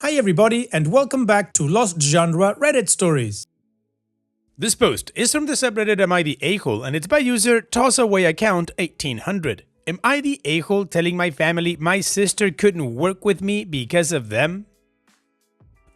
Hi everybody and welcome back to Lost Genre Reddit Stories. This post is from the subreddit Am I the A-hole and it's by user TossAwayAccount 1800. Am I the a-hole telling my family my sister couldn't work with me because of them?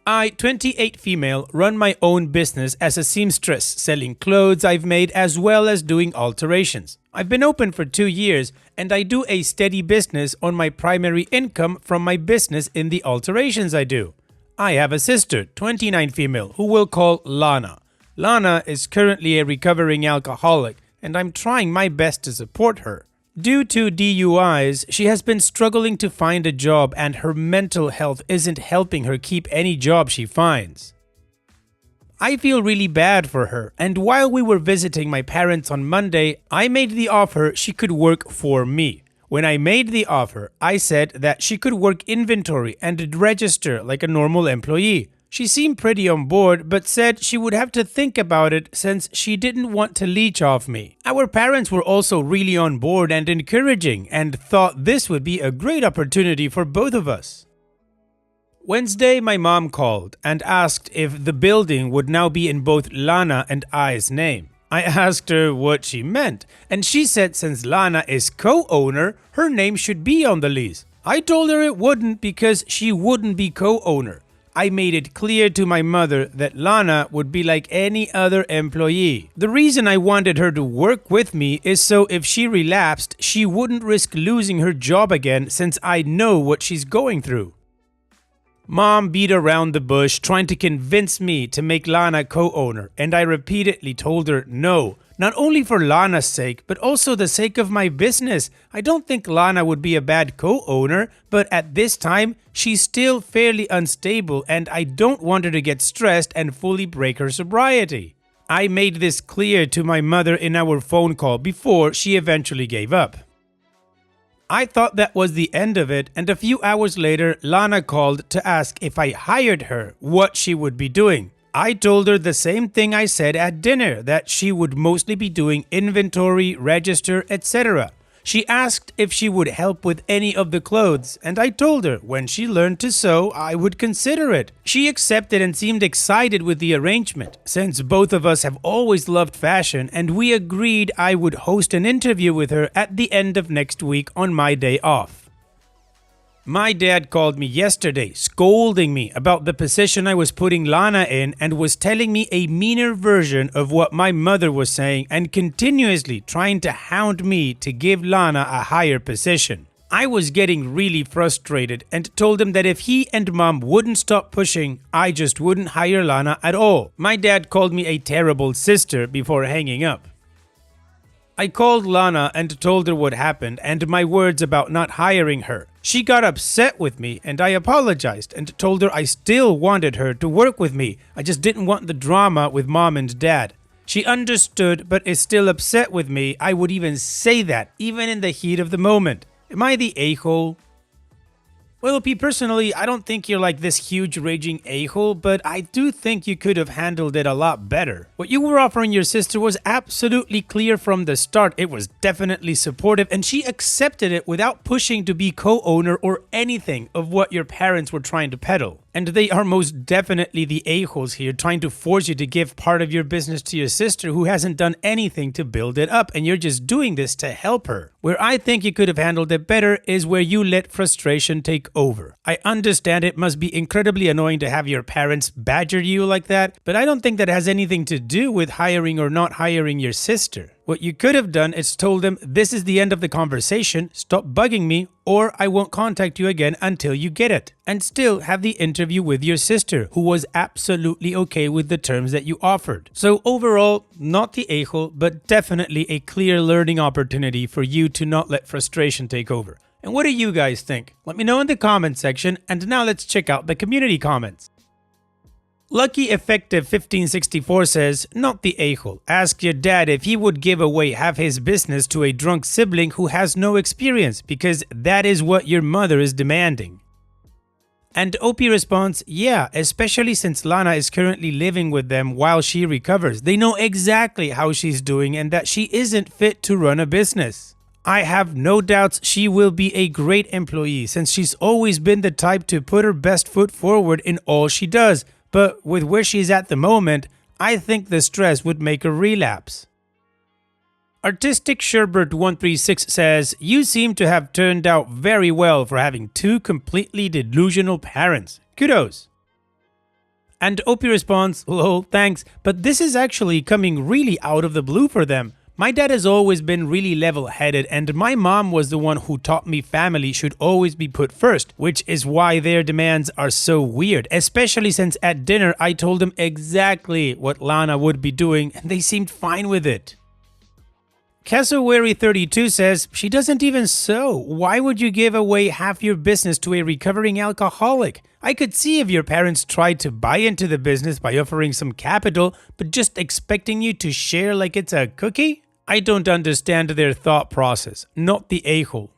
I, 28 female, run my own business as a seamstress, selling clothes I've made as well as doing alterations. I've been open for 2 years and I do a steady business on my primary income from my business in the alterations I do. I have a sister, 29 female, who we'll call Lana. Lana is currently a recovering alcoholic and I'm trying my best to support her. Due to DUIs, she has been struggling to find a job and her mental health isn't helping her keep any job she finds. I feel really bad for her, and while we were visiting my parents on Monday, I made the offer she could work for me. When I made the offer, I said that she could work inventory and register like a normal employee. She seemed pretty on board, but said she would have to think about it since she didn't want to leech off me. Our parents were also really on board and encouraging and thought this would be a great opportunity for both of us. Wednesday, my mom called and asked if the building would now be in both Lana and I's name. I asked her what she meant, and she said since Lana is co-owner, her name should be on the lease. I told her it wouldn't because she wouldn't be co-owner. I made it clear to my mother that Lana would be like any other employee. The reason I wanted her to work with me is so if she relapsed, she wouldn't risk losing her job again since I know what she's going through. Mom beat around the bush trying to convince me to make Lana co-owner, and I repeatedly told her no. Not only for Lana's sake, but also the sake of my business. I don't think Lana would be a bad co-owner, but at this time, she's still fairly unstable and I don't want her to get stressed and fully break her sobriety. I made this clear to my mother in our phone call before she eventually gave up. I thought that was the end of it, and a few hours later, Lana called to ask if I hired her, what she would be doing. I told her the same thing I said at dinner, that she would mostly be doing inventory, register, etc. She asked if she would help with any of the clothes, and I told her when she learned to sew, I would consider it. She accepted and seemed excited with the arrangement, since both of us have always loved fashion, and we agreed I would host an interview with her at the end of next week on my day off. My dad called me yesterday, scolding me about the position I was putting Lana in and was telling me a meaner version of what my mother was saying and continuously trying to hound me to give Lana a higher position. I was getting really frustrated and told him that if he and mom wouldn't stop pushing, I just wouldn't hire Lana at all. My dad called me a terrible sister before hanging up. I called Lana and told her what happened and my words about not hiring her. She got upset with me and I apologized and told her I still wanted her to work with me. I just didn't want the drama with mom and dad. She understood but is still upset with me. I would even say that, even in the heat of the moment. Am I the a-hole? Well, P, personally, I don't think you're like this huge raging a-hole, but I do think you could have handled it a lot better. What you were offering your sister was absolutely clear from the start. It was definitely supportive, and she accepted it without pushing to be co-owner or anything of what your parents were trying to peddle. And they are most definitely the a-holes here, trying to force you to give part of your business to your sister who hasn't done anything to build it up, and you're just doing this to help her. Where I think you could have handled it better is where you let frustration take over. I understand it must be incredibly annoying to have your parents badger you like that, but I don't think that has anything to do with hiring or not hiring your sister. What you could have done is told them this is the end of the conversation, stop bugging me, or I won't contact you again until you get it. And still have the interview with your sister, who was absolutely okay with the terms that you offered. So overall, not the a-hole, but definitely a clear learning opportunity for you to not let frustration take over. And what do you guys think? Let me know in the comment section, and now let's check out the community comments. Lucky Effective 1564 says, not the a-hole. Ask your dad if he would give away half his business to a drunk sibling who has no experience, because that is what your mother is demanding. And OP responds, yeah, especially since Lana is currently living with them while she recovers. They know exactly how she's doing and that she isn't fit to run a business. I have no doubts she will be a great employee since she's always been the type to put her best foot forward in all she does, but with where she's at the moment, I think the stress would make her relapse. Artistic Sherbert 136 says, "You seem to have turned out very well for having two completely delusional parents. Kudos." And Opie responds, "Lol, thanks, but this is actually coming really out of the blue for them. My dad has always been really level-headed, and my mom was the one who taught me family should always be put first, which is why their demands are so weird, especially since at dinner I told them exactly what Lana would be doing and they seemed fine with it." Cassowary32 says, "She doesn't even sew. Why would you give away half your business to a recovering alcoholic? I could see if your parents tried to buy into the business by offering some capital, but just expecting you to share like it's a cookie? I don't understand their thought process, not the a-hole."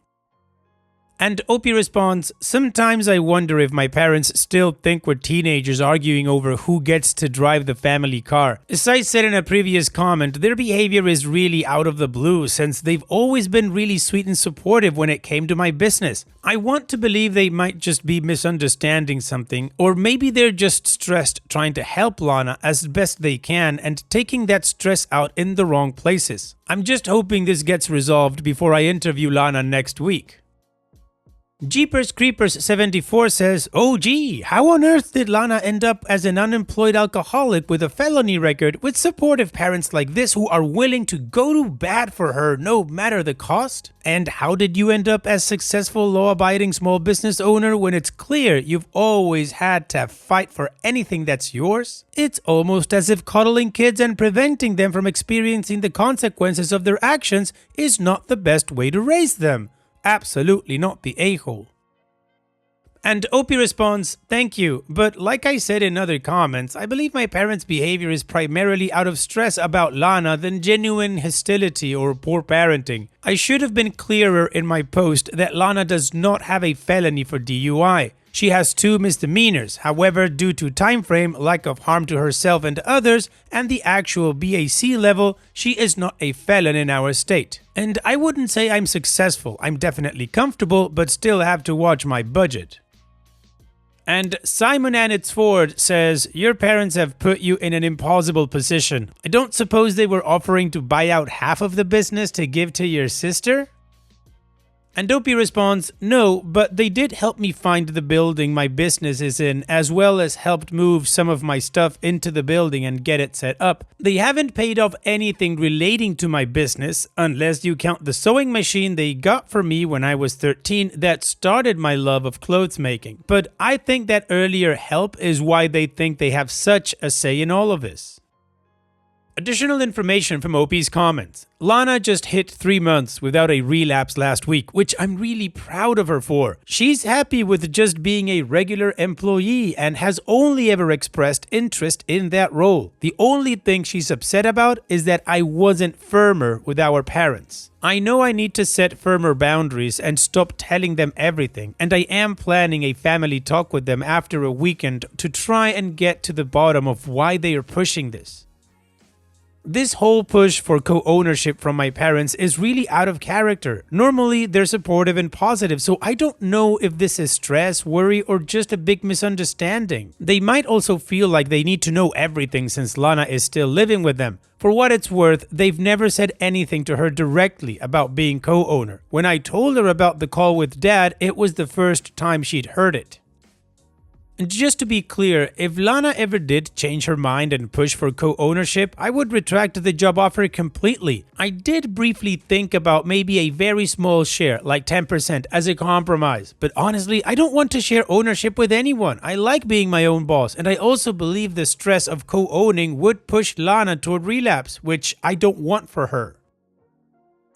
And Opie responds, "Sometimes I wonder if my parents still think we're teenagers arguing over who gets to drive the family car. As I said in a previous comment, their behavior is really out of the blue since they've always been really sweet and supportive when it came to my business. I want to believe they might just be misunderstanding something, or maybe they're just stressed trying to help Lana as best they can and taking that stress out in the wrong places. I'm just hoping this gets resolved before I interview Lana next week." Jeepers Creepers 74 says, "Oh gee, how on earth did Lana end up as an unemployed alcoholic with a felony record with supportive parents like this who are willing to go to bat for her no matter the cost? And how did you end up as successful law-abiding small business owner when it's clear you've always had to fight for anything that's yours? It's almost as if coddling kids and preventing them from experiencing the consequences of their actions is not the best way to raise them. Absolutely not the a-hole." And Opie responds, "Thank you, but like I said in other comments, I believe my parents' behavior is primarily out of stress about Lana than genuine hostility or poor parenting. I should have been clearer in my post that Lana does not have a felony for DUI. She has 2 misdemeanors. However, due to time frame, lack of harm to herself and others, and the actual BAC level, she is not a felon in our state. And I wouldn't say I'm successful. I'm definitely comfortable, but still have to watch my budget." And Simon Annitz Ford says, "Your parents have put you in an impossible position. I don't suppose they were offering to buy out half of the business to give to your sister?" And Opie responds, "No, but they did help me find the building my business is in, as well as helped move some of my stuff into the building and get it set up. They haven't paid off anything relating to my business, unless you count the sewing machine they got for me when I was 13 that started my love of clothes making. But I think that earlier help is why they think they have such a say in all of this." Additional information from Opie's comments. Lana just hit 3 months without a relapse last week, which I'm really proud of her for. She's happy with just being a regular employee and has only ever expressed interest in that role. The only thing she's upset about is that I wasn't firmer with our parents. I know I need to set firmer boundaries and stop telling them everything, and I am planning a family talk with them after a weekend to try and get to the bottom of why they are pushing this. This whole push for co-ownership from my parents is really out of character. Normally, they're supportive and positive, so I don't know if this is stress, worry, or just a big misunderstanding. They might also feel like they need to know everything since Lana is still living with them. For what it's worth, they've never said anything to her directly about being co-owner. When I told her about the call with Dad, it was the first time she'd heard it. And just to be clear, if Lana ever did change her mind and push for co-ownership, I would retract the job offer completely. I did briefly think about maybe a very small share, like 10%, as a compromise. But honestly, I don't want to share ownership with anyone. I like being my own boss, and I also believe the stress of co-owning would push Lana toward relapse, which I don't want for her.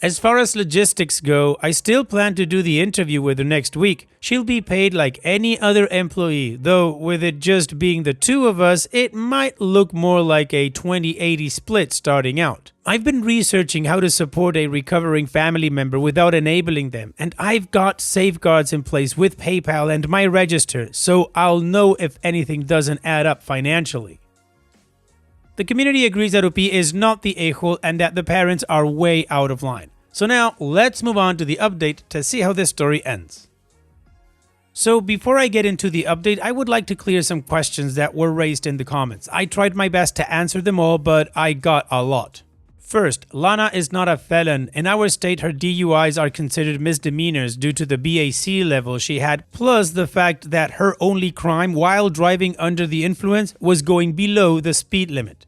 As far as logistics go, I still plan to do the interview with her next week. She'll be paid like any other employee, though with it just being the 2 of us, it might look more like a 20-80 split starting out. I've been researching how to support a recovering family member without enabling them, and I've got safeguards in place with PayPal and my register, so I'll know if anything doesn't add up financially. The community agrees that OP is not the a-hole and that the parents are way out of line. So now let's move on to the update to see how this story ends. So before I get into the update, I would like to clear some questions that were raised in the comments. I tried my best to answer them all, but I got a lot. First, Lana is not a felon. In our state, her DUIs are considered misdemeanors due to the BAC level she had, plus the fact that her only crime while driving under the influence was going below the speed limit.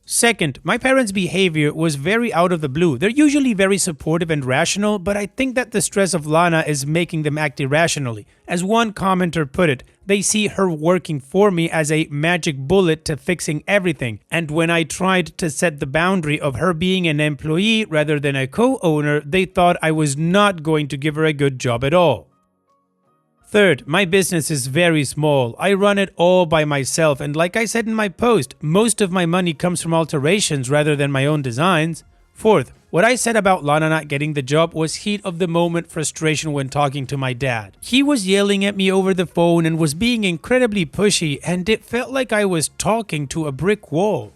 Second, my parents' behavior was very out of the blue. They're usually very supportive and rational, but I think that the stress of Lana is making them act irrationally. As one commenter put it, they see her working for me as a magic bullet to fixing everything, and when I tried to set the boundary of her being an employee rather than a co-owner, they thought I was not going to give her a good job at all. Third, my business is very small. I run it all by myself, and like I said in my post, most of my money comes from alterations rather than my own designs. Fourth, what I said about Lana not getting the job was heat of the moment frustration when talking to my dad. He was yelling at me over the phone and was being incredibly pushy, and it felt like I was talking to a brick wall.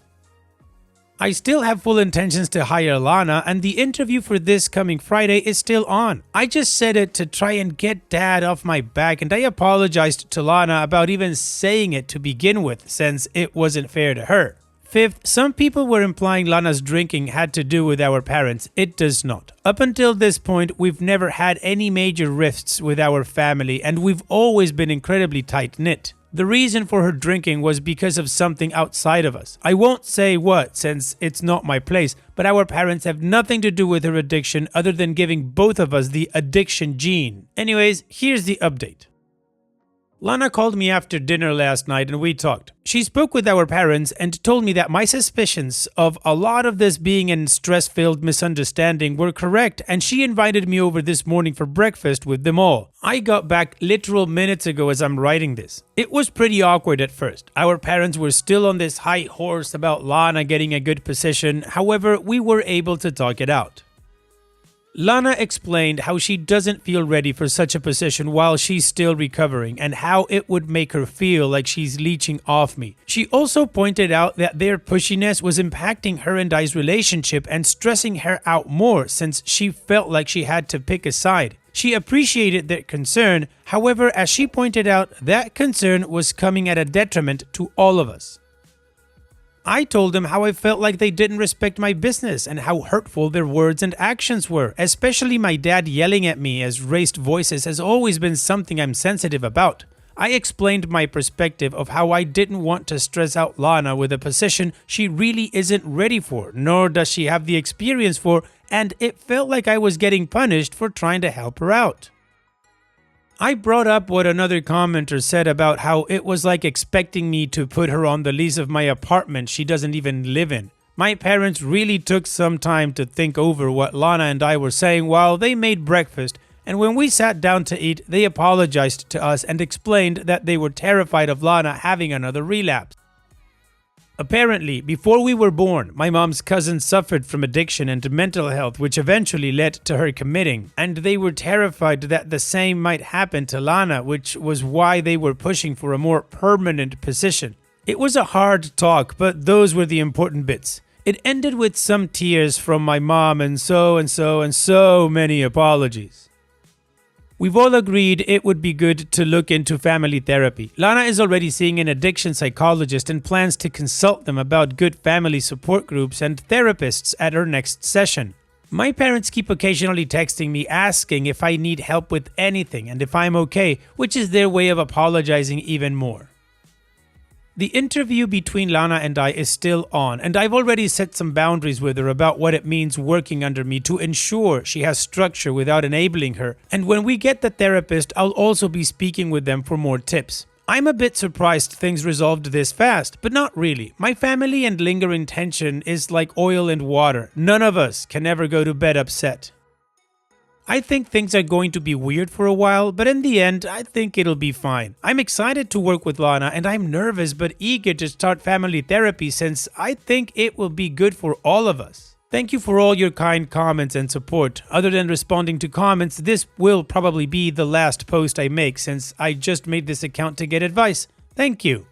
I still have full intentions to hire Lana, and the interview for this coming Friday is still on. I just said it to try and get Dad off my back, and I apologized to Lana about even saying it to begin with, since it wasn't fair to her. Fifth, some people were implying Lana's drinking had to do with our parents. It does not. Up until this point, we've never had any major rifts with our family, and we've always been incredibly tight-knit. The reason for her drinking was because of something outside of us. I won't say what, since it's not my place, but our parents have nothing to do with her addiction other than giving both of us the addiction gene. Anyways, here's the update. Lana called me after dinner last night and we talked. She spoke with our parents and told me that my suspicions of a lot of this being a stress-filled misunderstanding were correct, and she invited me over this morning for breakfast with them all. I got back literal minutes ago as I'm writing this. It was pretty awkward at first. Our parents were still on this high horse about Lana getting a good position. However, we were able to talk it out. Lana explained how she doesn't feel ready for such a position while she's still recovering, and how it would make her feel like she's leeching off me. She also pointed out that their pushiness was impacting her and I's relationship and stressing her out more since she felt like she had to pick a side. She appreciated their concern, however, as she pointed out, that concern was coming at a detriment to all of us. I told them how I felt like they didn't respect my business and how hurtful their words and actions were, especially my dad yelling at me, as raised voices has always been something I'm sensitive about. I explained my perspective of how I didn't want to stress out Lana with a position she really isn't ready for, nor does she have the experience for, and it felt like I was getting punished for trying to help her out. I brought up what another commenter said about how it was like expecting me to put her on the lease of my apartment she doesn't even live in. My parents really took some time to think over what Lana and I were saying while they made breakfast, and when we sat down to eat, they apologized to us and explained that they were terrified of Lana having another relapse. Apparently, before we were born, my mom's cousin suffered from addiction and mental health, which eventually led to her committing, and they were terrified that the same might happen to Lana, which was why they were pushing for a more permanent position. It was a hard talk, but those were the important bits. It ended with some tears from my mom and so many apologies. We've all agreed it would be good to look into family therapy. Lana is already seeing an addiction psychologist and plans to consult them about good family support groups and therapists at her next session. My parents keep occasionally texting me asking if I need help with anything and if I'm okay, which is their way of apologizing even more. The interview between Lana and I is still on, and I've already set some boundaries with her about what it means working under me to ensure she has structure without enabling her, and when we get the therapist, I'll also be speaking with them for more tips. I'm a bit surprised things resolved this fast, but not really. My family and lingering tension is like oil and water. None of us can ever go to bed upset. I think things are going to be weird for a while, but in the end, I think it'll be fine. I'm excited to work with Lana, and I'm nervous but eager to start family therapy since I think it will be good for all of us. Thank you for all your kind comments and support. Other than responding to comments, this will probably be the last post I make since I just made this account to get advice. Thank you.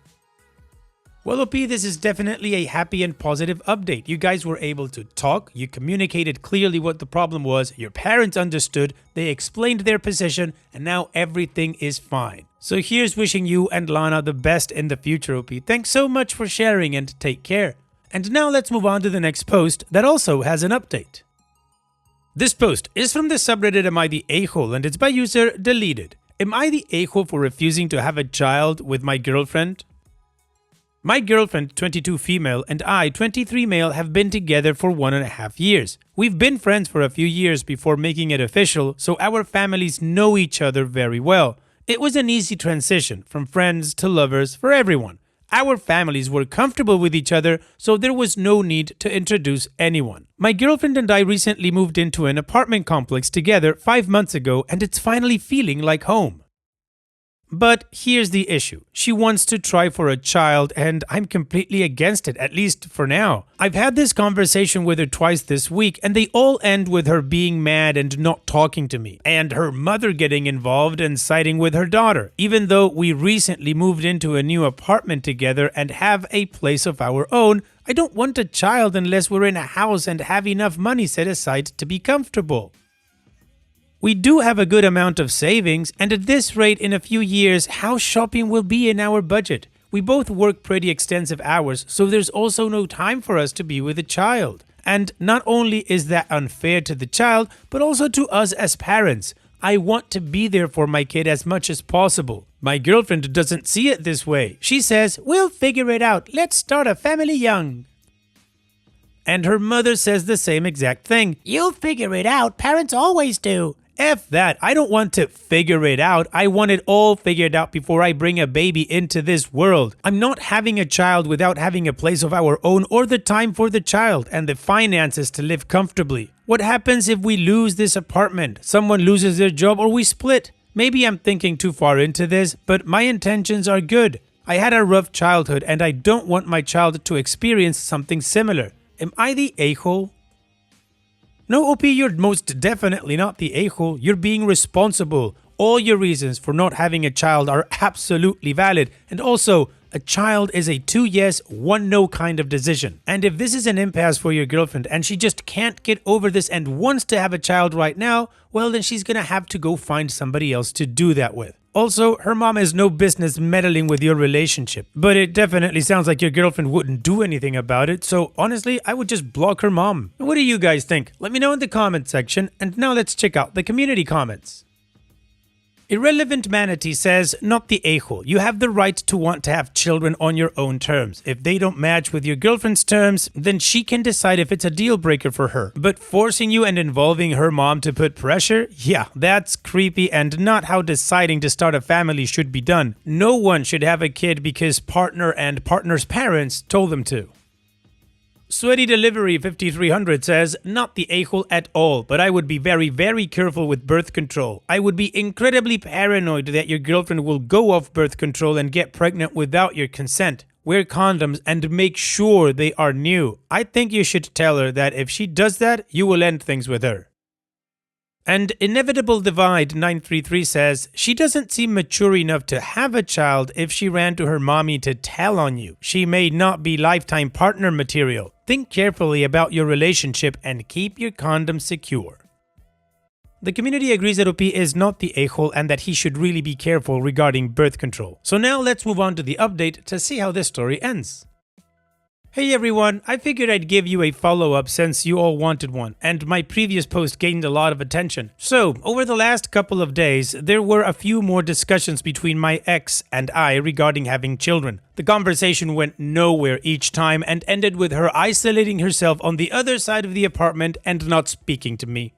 Well, OP, this is definitely a happy and positive update. You guys were able to talk, you communicated clearly what the problem was, your parents understood, they explained their position, and now everything is fine. So here's wishing you and Lana the best in the future, OP. Thanks so much for sharing and take care. And now let's move on to the next post that also has an update. This post is from the subreddit Am I the A-hole, and it's by user Deleted. Am I the a-hole for refusing to have a child with my girlfriend? My girlfriend, 22 female, and I, 23 male, have been together for 1.5 years. We've been friends for a few years before making it official, so our families know each other very well. It was an easy transition from friends to lovers for everyone. Our families were comfortable with each other, so there was no need to introduce anyone. My girlfriend and I recently moved into an apartment complex together 5 months ago, and it's finally feeling like home. But here's the issue. She wants to try for a child, and I'm completely against it, at least for now. I've had this conversation with her twice this week, and they all end with her being mad and not talking to me, and her mother getting involved and siding with her daughter, even though we recently moved into a new apartment together and have a place of our own. I don't want a child unless we're in a house and have enough money set aside to be comfortable. We do have a good amount of savings, and at this rate in a few years, house shopping will be in our budget. We both work pretty extensive hours, so there's also no time for us to be with a child. And not only is that unfair to the child, but also to us as parents. I want to be there for my kid as much as possible. My girlfriend doesn't see it this way. She says, "We'll figure it out. Let's start a family young." And her mother says the same exact thing. "You'll figure it out. Parents always do." F that. I don't want to figure it out. I want it all figured out before I bring a baby into this world. I'm not having a child without having a place of our own or the time for the child and the finances to live comfortably. What happens if we lose this apartment, someone loses their job, or we split? Maybe I'm thinking too far into this, but my intentions are good. I had a rough childhood and I don't want my child to experience something similar. Am I the a-hole? No, OP, you're most definitely not the a-hole. You're being responsible. All your reasons for not having a child are absolutely valid. And also, a child is a 2 yes, 1 no kind of decision. And if this is an impasse for your girlfriend and she just can't get over this and wants to have a child right now, well, then she's gonna have to go find somebody else to do that with. Also, her mom has no business meddling with your relationship, but it definitely sounds like your girlfriend wouldn't do anything about it, so honestly, I would just block her mom. What do you guys think? Let me know in the comment section, and now let's check out the community comments. Irrelevant Manatee says, "Not the a-hole. You have the right to want to have children on your own terms. If they don't match with your girlfriend's terms, then she can decide if it's a deal breaker for her. But forcing you and involving her mom to put pressure? Yeah, that's creepy and not how deciding to start a family should be done. No one should have a kid because partner and partner's parents told them to." Sweaty Delivery 5300 says, "Not the a-hole at all, but I would be very careful with birth control. I would be incredibly paranoid that your girlfriend will go off birth control and get pregnant without your consent. Wear condoms and make sure they are new. I think you should tell her that if she does that, you will end things with her." And Inevitable Divide 933 says, "She doesn't seem mature enough to have a child if she ran to her mommy to tell on you. She may not be lifetime partner material. Think carefully about your relationship and keep your condom secure." The community agrees that OP is not the a-hole and that he should really be careful regarding birth control. So now let's move on to the update to see how this story ends. Hey everyone, I figured I'd give you a follow-up since you all wanted one, and my previous post gained a lot of attention. So, over the last couple of days, there were a few more discussions between my ex and I regarding having children. The conversation went nowhere each time and ended with her isolating herself on the other side of the apartment and not speaking to me.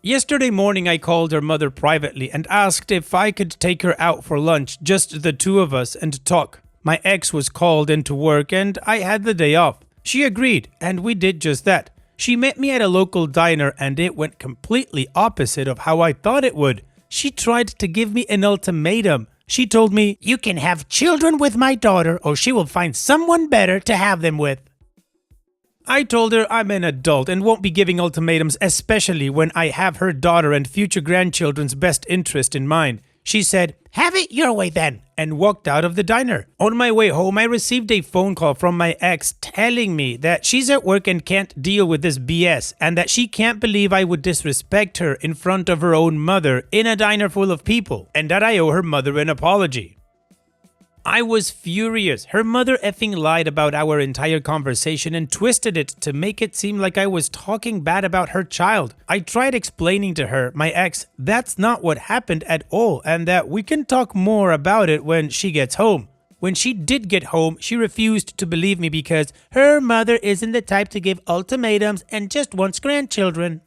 Yesterday morning I called her mother privately and asked if I could take her out for lunch, just the two of us, and talk. My ex was called into work and I had the day off. She agreed and we did just that. She met me at a local diner and it went completely opposite of how I thought it would. She tried to give me an ultimatum. She told me, "You can have children with my daughter or she will find someone better to have them with." I told her I'm an adult and won't be giving ultimatums, especially when I have her daughter and future grandchildren's best interest in mind. She said, "Have it your way then," and walked out of the diner. On my way home, I received a phone call from my ex telling me that she's at work and can't deal with this BS, and that she can't believe I would disrespect her in front of her own mother in a diner full of people, and that I owe her mother an apology. I was furious. Her mother effing lied about our entire conversation and twisted it to make it seem like I was talking bad about her child. I tried explaining to her, my ex, that's not what happened at all, and that we can talk more about it when she gets home. When she did get home, she refused to believe me because her mother isn't the type to give ultimatums and just wants grandchildren.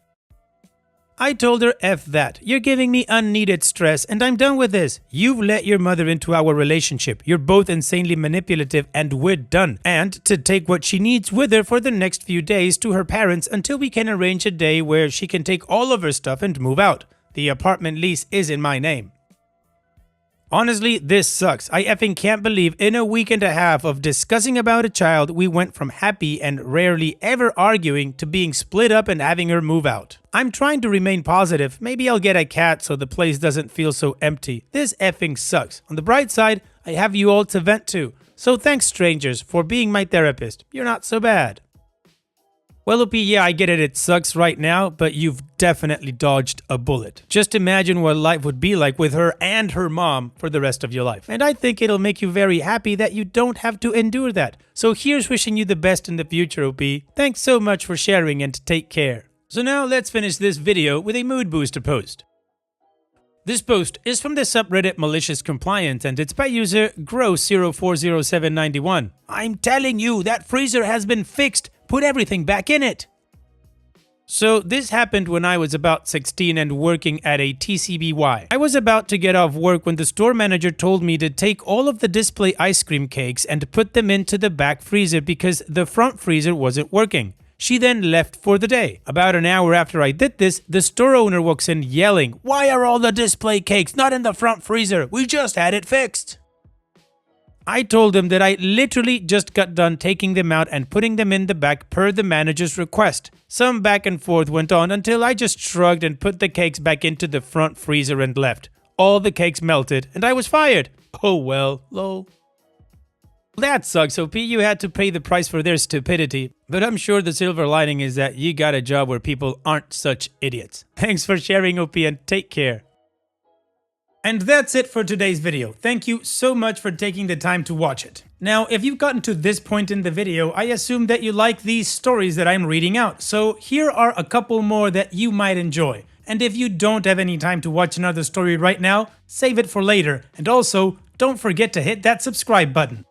I told her, F that. You're giving me unneeded stress and I'm done with this. You've let your mother into our relationship. You're both insanely manipulative and we're done. And to take what she needs with her for the next few days to her parents until we can arrange a day where she can take all of her stuff and move out. The apartment lease is in my name. Honestly, this sucks. I effing can't believe in a week and a half of discussing about a child, we went from happy and rarely ever arguing to being split up and having her move out. I'm trying to remain positive. Maybe I'll get a cat so the place doesn't feel so empty. This effing sucks. On the bright side, I have you all to vent to. So thanks, strangers, for being my therapist. You're not so bad. Well, OP, yeah, I get it, it sucks right now, but you've definitely dodged a bullet. Just imagine what life would be like with her and her mom for the rest of your life. And I think it'll make you very happy that you don't have to endure that. So here's wishing you the best in the future, OP. Thanks so much for sharing and take care. So now let's finish this video with a mood booster post. This post is from the subreddit Malicious Compliance and it's by user Gross040791. I'm telling you, that freezer has been fixed. Put everything back in it. So this happened when I was about 16 and working at a TCBY. I was about to get off work when the store manager told me to take all of the display ice cream cakes and put them into the back freezer because the front freezer wasn't working. She then left for the day. About an hour after I did this, the store owner walks in yelling, "Why are all the display cakes not in the front freezer? We just had it fixed." I told him that I literally just got done taking them out and putting them in the back per the manager's request. Some back and forth went on until I just shrugged and put the cakes back into the front freezer and left. All the cakes melted and I was fired. Oh well, lol. That sucks, OP. You had to pay the price for their stupidity. But I'm sure the silver lining is that you got a job where people aren't such idiots. Thanks for sharing, OP, and take care. And that's it for today's video. Thank you so much for taking the time to watch it. Now, if you've gotten to this point in the video, I assume that you like these stories that I'm reading out. So here are a couple more that you might enjoy. And if you don't have any time to watch another story right now, save it for later. And also, don't forget to hit that subscribe button.